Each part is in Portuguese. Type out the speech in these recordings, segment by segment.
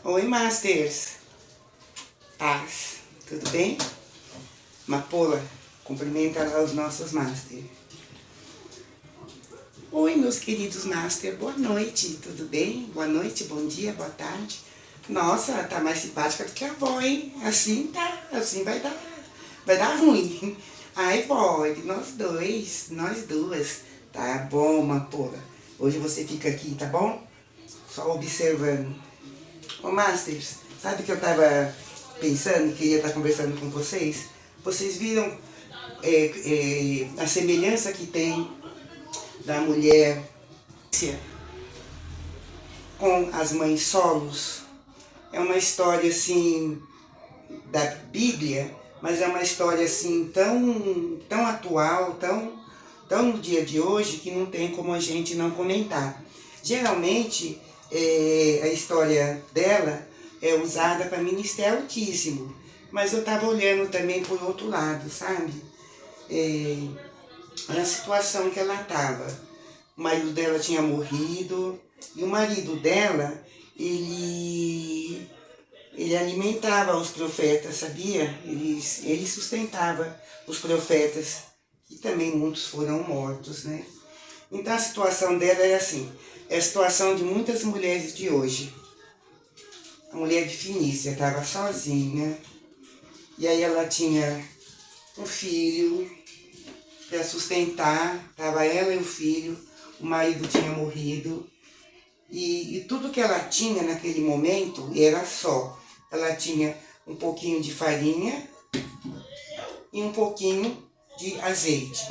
Oi, Masters. Paz. Tudo bem? Mapola, cumprimenta lá os nossos Masters. Oi, meus queridos Masters. Boa noite. Tudo bem? Boa noite, bom dia, boa tarde. Nossa, tá mais simpática do que a avó, hein? Assim tá. Assim vai dar ruim. Ai, pode. Nós dois, nós duas. Tá bom, Mapola. Hoje você fica aqui, tá bom? Só observando. Ô, Masters, sabe que eu tava pensando que ia estar conversando com vocês? Vocês viram a semelhança que tem da mulher com as mães solos? É uma história assim da Bíblia, mas é uma história assim tão atual, tão no dia de hoje, que não tem como a gente não comentar. Geralmente a história dela é usada para ministério altíssimo, mas eu estava olhando também por outro lado, sabe? A situação que ela estava. O marido dela tinha morrido, e o marido dela, ele alimentava os profetas, sabia? Ele sustentava os profetas, e também muitos foram mortos, né? Então a situação dela é assim, é a situação de muitas mulheres de hoje. A mulher de Fenícia estava sozinha, e aí ela tinha um filho para sustentar, estava ela e o filho, o marido tinha morrido, e tudo que ela tinha naquele momento era só. Ela tinha um pouquinho de farinha e um pouquinho de azeite.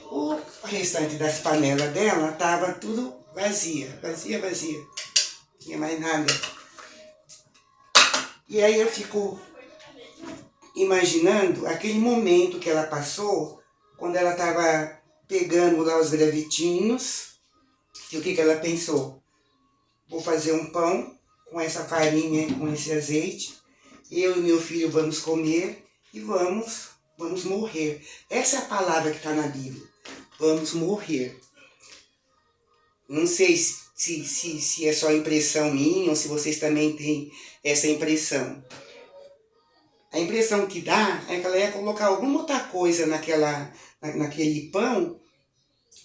O restante das panelas dela estava tudo vazia. Não tinha mais nada. E aí eu fico imaginando aquele momento que ela passou, quando ela estava pegando lá os gravetinhos, e o que ela pensou? Vou fazer um pão com essa farinha, com esse azeite, eu e meu filho vamos comer e vamos morrer. Essa é a palavra que está na Bíblia. Vamos morrer. Não sei se é só impressão minha ou se vocês também têm essa impressão. A impressão que dá é que ela ia colocar alguma outra coisa naquele pão,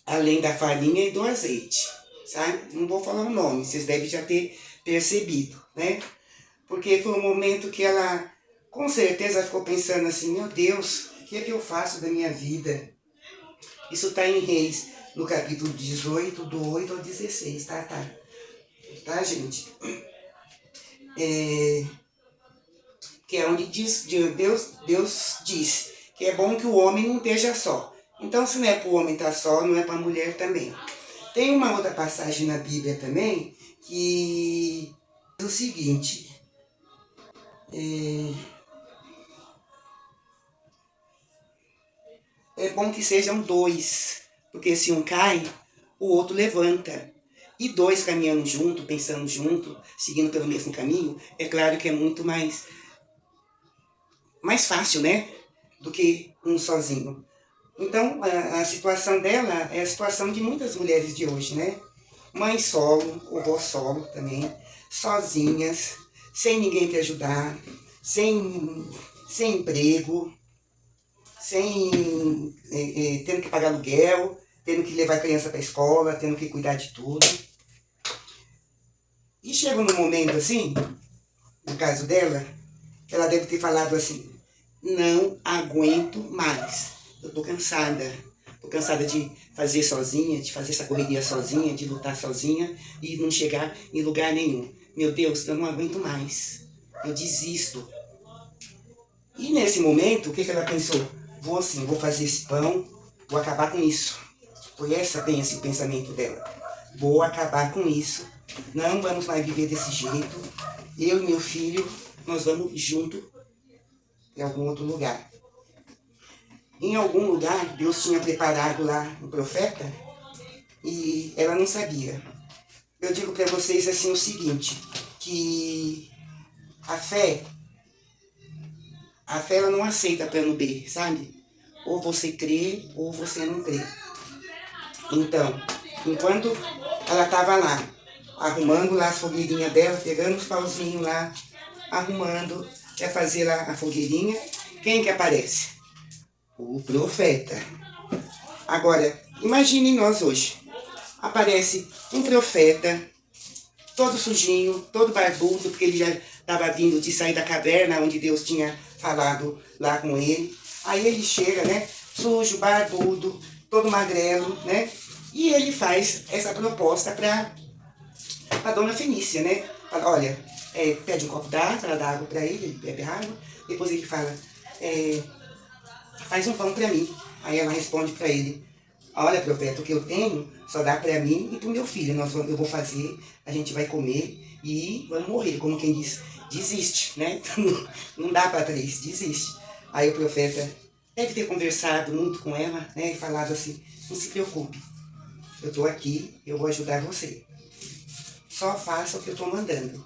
além da farinha e do azeite, sabe? Não vou falar o nome, vocês devem já ter percebido, né? Porque foi um momento que ela, com certeza, ficou pensando assim, meu Deus, o que é que eu faço da minha vida? Isso está em Reis, no capítulo 18, do 8 ao 16, tá, gente? Que é onde Deus diz que é bom que o homem não esteja só. Então, se não é para o homem estar só, não é para a mulher também. Tem uma outra passagem na Bíblia também, que diz o seguinte, é bom que sejam dois, porque se um cai, o outro levanta. E dois caminhando junto, pensando junto, seguindo pelo mesmo caminho, é claro que é muito mais fácil, né? Do que um sozinho. Então, a situação dela é a situação de muitas mulheres de hoje, né? Mãe solo, ou vó solo também, sozinhas, sem ninguém para ajudar, sem emprego, tendo que pagar aluguel, tendo que levar a criança para a escola, tendo que cuidar de tudo. E chega num momento assim, no caso dela, que ela deve ter falado assim, não aguento mais, eu tô cansada de fazer sozinha, de fazer essa correria sozinha, de lutar sozinha e não chegar em lugar nenhum. Meu Deus, eu não aguento mais, eu desisto. E nesse momento, o que ela pensou? Vou fazer esse pão, vou acabar com isso. Foi bem esse pensamento dela. Vou acabar com isso, não vamos mais viver desse jeito. Eu e meu filho, nós vamos junto em algum outro lugar. Em algum lugar, Deus tinha preparado lá um profeta e ela não sabia. Eu digo para vocês assim o seguinte, que a fé ela não aceita plano B, sabe? Ou você crê ou você não crê. Então, enquanto ela estava lá, arrumando lá as fogueirinhas dela, pegando os pauzinhos lá, arrumando, quer fazer lá a fogueirinha. Quem que aparece? O profeta. Agora, imaginem nós hoje. Aparece um profeta, todo sujinho, todo barbudo, porque ele já estava vindo de sair da caverna onde Deus tinha falado lá com ele. Aí ele chega, né, sujo, barbudo, todo magrelo, né, e ele faz essa proposta para a dona Fenícia, né. Fala, olha, pede um copo d'água, ela dá água para ele bebe água, depois ele fala, faz um pão para mim. Aí ela responde para ele, olha, profeta, o que eu tenho só dá para mim e para o meu filho. Eu vou fazer, a gente vai comer e vamos morrer. Como quem diz, desiste, né? Não dá para três, desiste. Aí o profeta deve ter conversado muito com ela, né? E falado assim, não se preocupe, eu estou aqui, eu vou ajudar você. Só faça o que eu estou mandando.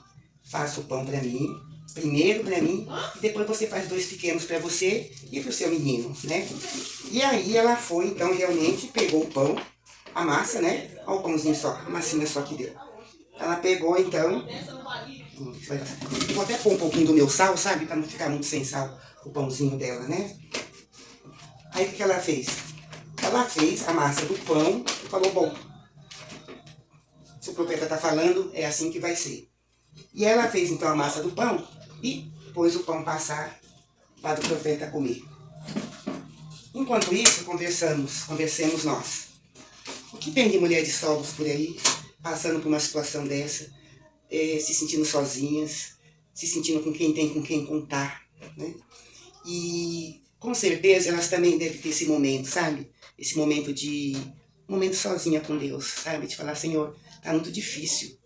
Faça o pão para mim, primeiro para mim, e depois você faz 2 pequenos para você e para o seu menino, né? E aí ela foi, então, realmente, pegou o pão, a massa, né? Olha o pãozinho só, a massinha só que deu. Ela pegou, então, vou até pôr um pouquinho do meu sal, sabe? Para não ficar muito sem sal o pãozinho dela, né? Aí o que ela fez? Ela fez a massa do pão e falou, bom, se o profeta está falando, é assim que vai ser. E ela fez então a massa do pão e pôs o pão passar para o profeta comer. Enquanto isso, conversemos nós. O que tem de mulheres solos por aí, passando por uma situação dessa, se sentindo sozinhas, se sentindo com quem contar, né? E com certeza elas também devem ter esse momento, sabe? Esse momento sozinha com Deus, sabe? De falar, Senhor, tá muito difícil,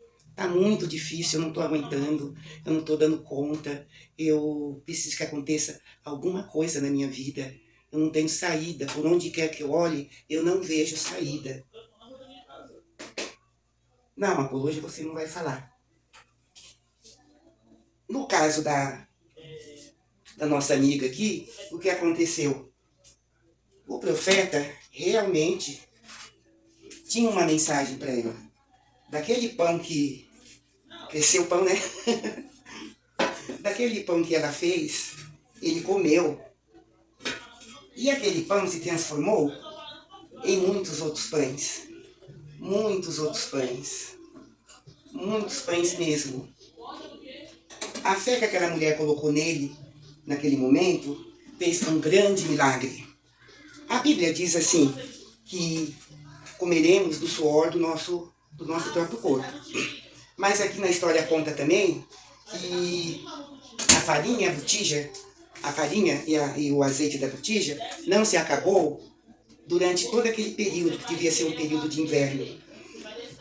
eu não estou aguentando, eu não estou dando conta, eu preciso que aconteça alguma coisa na minha vida, eu não tenho saída, por onde quer que eu olhe, eu não vejo saída. Não, amor, hoje você não vai falar. No caso da nossa amiga aqui, o que aconteceu? O profeta realmente tinha uma mensagem para ela. Daquele pão que cresceu o pão, né? Daquele pão que ela fez, ele comeu. E aquele pão se transformou em muitos outros pães. Muitos outros pães. Muitos pães mesmo. A fé que aquela mulher colocou nele, naquele momento, fez um grande milagre. A Bíblia diz assim, que comeremos do suor do nosso próprio corpo. Mas aqui na história conta também que a farinha, a botija, a farinha e o azeite da botija não se acabou durante todo aquele período, que devia ser um período de inverno.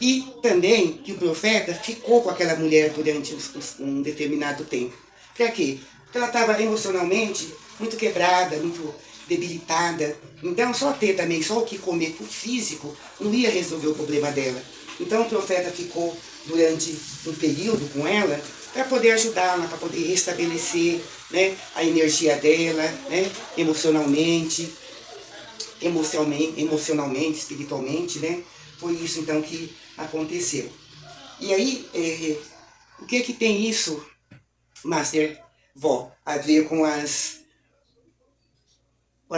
E também que o profeta ficou com aquela mulher durante um determinado tempo. Para quê? Porque ela estava emocionalmente muito quebrada, muito debilitada. Então só o que comer por físico não ia resolver o problema dela. Então o profeta ficou durante um período com ela para poder ajudá-la, para poder restabelecer, né, a energia dela, né, emocionalmente, espiritualmente, né? Foi isso então que aconteceu. E aí, o que tem isso, Master Vó, a ver com as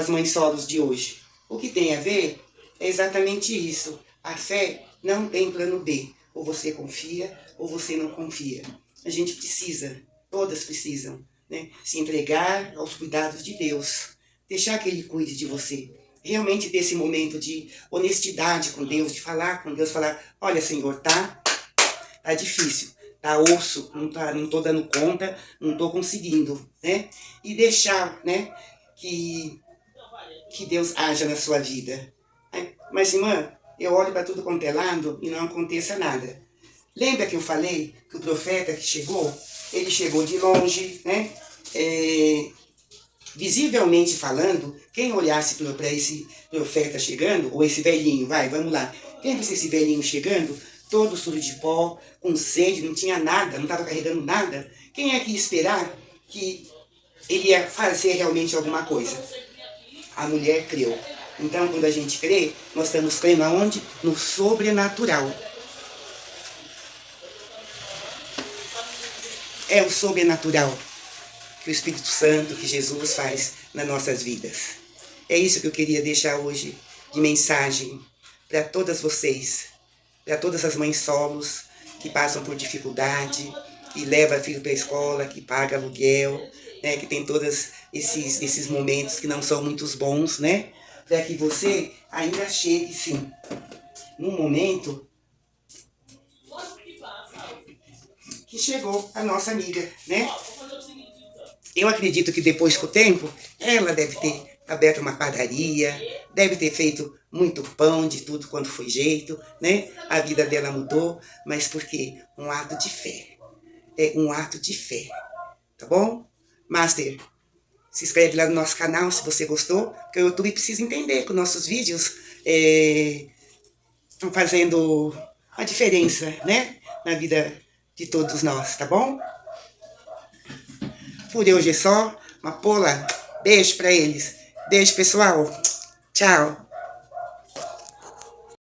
mães solos de hoje? O que tem a ver é exatamente isso. A fé não tem plano B. Ou você confia, ou você não confia. A gente precisa, todas precisam, né, se entregar aos cuidados de Deus. Deixar que Ele cuide de você. Realmente ter esse momento de honestidade com Deus, de falar com Deus, falar, olha, Senhor, tá difícil, tá osso, não tô dando conta, não tô conseguindo, né? E deixar, né, que Deus haja na sua vida. Mas, irmã, eu olho para tudo quanto é lado e não aconteça nada. Lembra que eu falei que o profeta que chegou, ele chegou de longe, né? Visivelmente falando, quem olhasse para esse profeta chegando, ou esse velhinho, vamos lá, quem visse esse velhinho chegando, todo sujo de pó, com sede, não tinha nada, não estava carregando nada, quem é que ia esperar que ele ia fazer realmente alguma coisa? A mulher creu. Então, quando a gente crê, nós estamos crendo aonde? No sobrenatural. é o sobrenatural que o Espírito Santo, que Jesus faz nas nossas vidas. É isso que eu queria deixar hoje de mensagem para todas vocês, para todas as mães solos que passam por dificuldade, que leva filho para a escola, que paga aluguel, né, que tem todos esses momentos que não são muito bons, né? Para que você ainda chegue, sim, num momento que chegou a nossa amiga, né? Eu acredito que depois, com o tempo, ela deve ter aberto uma padaria, deve ter feito muito pão de tudo quanto foi jeito, né? A vida dela mudou, mas por quê? Um ato de fé. É um ato de fé, tá bom? Master, se inscreve lá no nosso canal se você gostou, porque o YouTube precisa entender que os nossos vídeos estão fazendo a diferença, né? Na vida de todos nós, tá bom? Por hoje é só. Uma pola. Beijo pra eles. Beijo, pessoal. Tchau.